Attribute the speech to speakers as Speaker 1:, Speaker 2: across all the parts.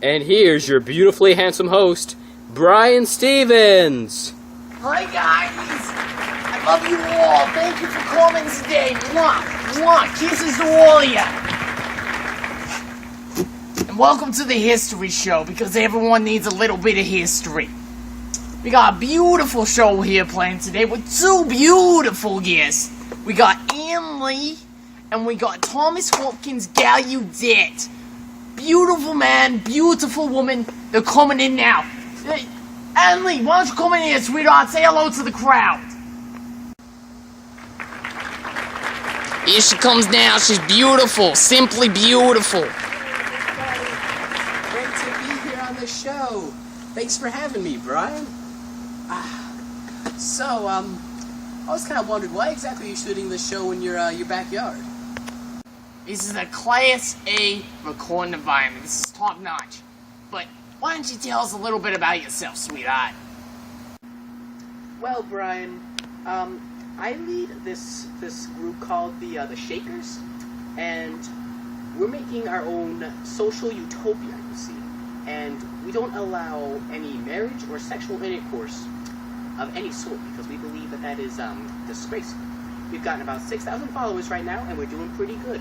Speaker 1: And here's your beautifully handsome host, Brian Stevens.
Speaker 2: Hi guys! I love you all. Thank you for coming today. Mwah! Mwah! Kisses to all of ya! And welcome to the history show, because everyone needs a little bit of history. We got a beautiful show here planned today with two beautiful guests. We got Ann Lee and we got Thomas Hopkins Gallaudet. Beautiful man, beautiful woman. They're coming in now. Hey, Ann Lee, why don't you come in here, sweetheart? Say hello to the crowd. Here she comes now. She's beautiful, simply beautiful.
Speaker 3: Great to be here on the show. Thanks for having me, Brian. I was kind of wondering, why exactly are you shooting the show in your backyard?
Speaker 2: This is a Class A recording environment. This is top notch. But why don't you tell us a little bit about yourself, sweetheart?
Speaker 3: Well, Brian, I lead this group called the Shakers, and we're making our own social utopia, you see. And we don't allow any marriage or sexual intercourse of any sort, because we believe that is disgraceful. We've gotten about 6,000 followers right now, and we're doing pretty good.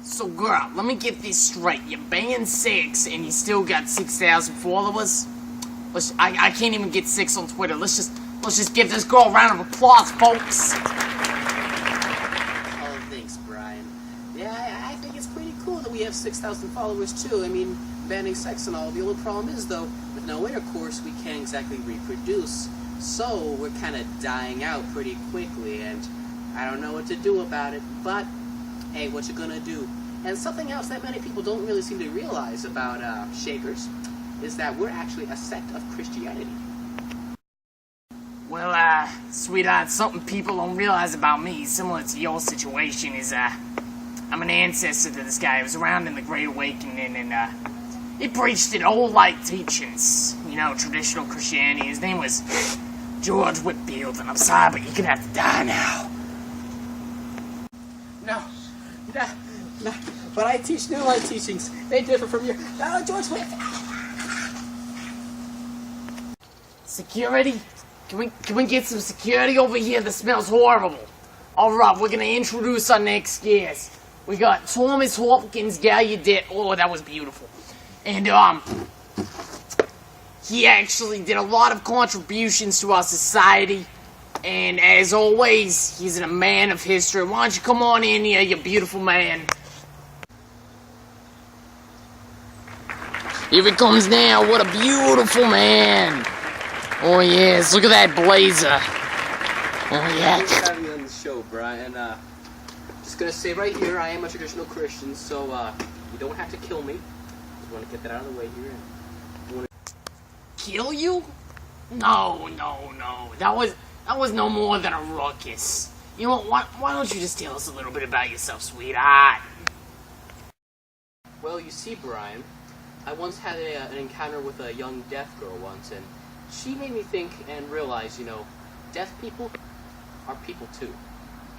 Speaker 2: So, girl, let me get this straight. You're banging 6, and you still got 6,000 followers? I can't even get 6 on Twitter. Let's just give this girl a round of applause, folks.
Speaker 3: Oh, thanks, Brian. Yeah, I think it's pretty cool that we have 6,000 followers, too. I mean, banning sex and all. The only problem is, though, with no intercourse, we can't exactly reproduce. So, we're kind of dying out pretty quickly, and I don't know what to do about it, but hey, what you gonna do? And something else that many people don't really seem to realize about Shakers is that we're actually a sect of Christianity.
Speaker 2: Well, sweetheart, something people don't realize about me, similar to your situation, is, I'm an ancestor to this guy. He was around in the Great Awakening, and, he preached in old light teachings, you know, traditional Christianity. His name was George Whitfield, and I'm sorry, but you're gonna have to die now.
Speaker 3: No, but I teach new light teachings. They differ from your George Whitfield.
Speaker 2: Security? Can we get some security over here? This smells horrible. Alright, we're gonna introduce our next guest. We got Thomas Hopkins Gallaudet. Oh, that was beautiful. And, he actually did a lot of contributions to our society. And as always, he's a man of history. Why don't you come on in here, you beautiful man? Here he comes now. What a beautiful man. Oh, yes. Look at that blazer. Oh, yeah.
Speaker 3: Thanks for having me on the show, Brian. Just gonna say right here, I am a traditional Christian, so you don't have to kill me. Just want to get that out of the way here.
Speaker 2: Kill you? No. That was no more than a ruckus. You know what? Why don't you just tell us a little bit about yourself, sweetheart?
Speaker 3: Well, you see, Brian, I once had an encounter with a young deaf girl once, and she made me think and realize, you know, deaf people are people too.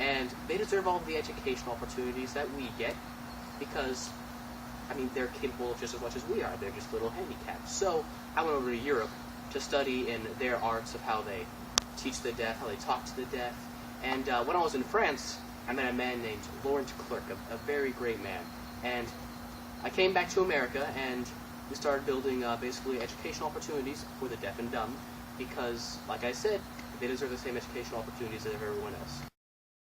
Speaker 3: And they deserve all of the educational opportunities that we get, because, I mean, they're capable just as much as we are. They're just little handicapped. So, I went over to Europe to study in their arts of how they teach the deaf, how they talk to the deaf. And when I was in France, I met a man named Laurent Clerc, a very great man. And I came back to America, and we started building basically educational opportunities for the deaf and dumb, because, like I said, they deserve the same educational opportunities as everyone else.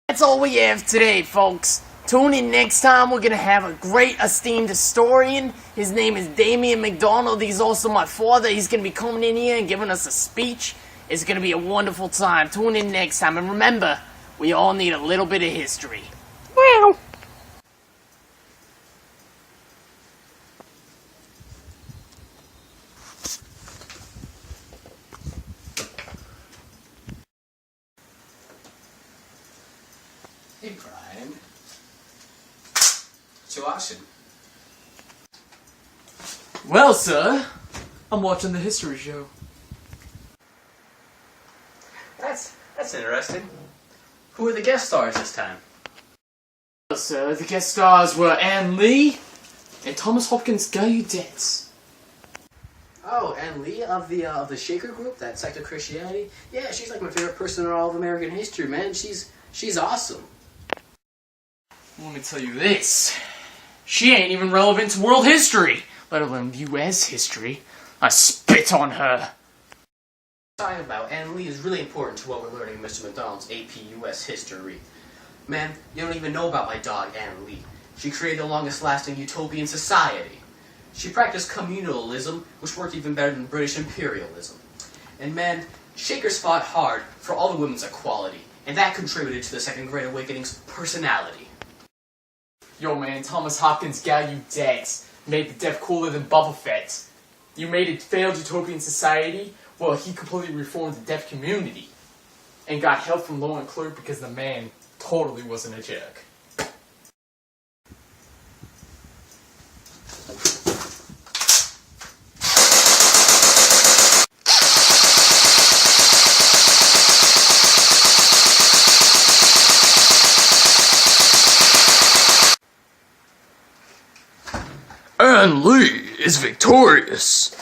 Speaker 2: That's all we have today, folks. Tune in next time. We're going to have a great esteemed historian. His name is Damien McDonald. He's also my father. He's going to be coming in here and giving us a speech. It's going to be a wonderful time. Tune in next time. And remember, we all need a little bit of history. Well.
Speaker 4: Hey, Brian. What you watching?
Speaker 1: Well, sir, I'm watching the history show.
Speaker 4: That's interesting. Who are the guest stars this time?
Speaker 1: Well, sir, the guest stars were Ann Lee,
Speaker 2: And Thomas Hopkins Gaudets.
Speaker 3: Oh, and Lee of the Shaker group, that sect of Christianity. Yeah, she's like my favorite person in all of American history, man. She's awesome.
Speaker 2: Let me tell you this. She ain't even relevant to world history, let alone U.S. history. I spit on her.
Speaker 3: Talking about Anne Lee is really important to what we're learning in Mr. McDonald's AP US history. Man, you don't even know about my dog, Anne Lee. She created the longest-lasting utopian society. She practiced communalism, which worked even better than British imperialism. And man, Shakers fought hard for all the women's equality, and that contributed to the Second Great Awakening's personality.
Speaker 2: Yo man, Thomas Hopkins Gaudets made the deaf cooler than Boba Fett. You made a failed utopian society? Well, he completely reformed the deaf community. And got help from Lauren Clerk because the man totally wasn't a jerk.
Speaker 5: Anne Lee is victorious.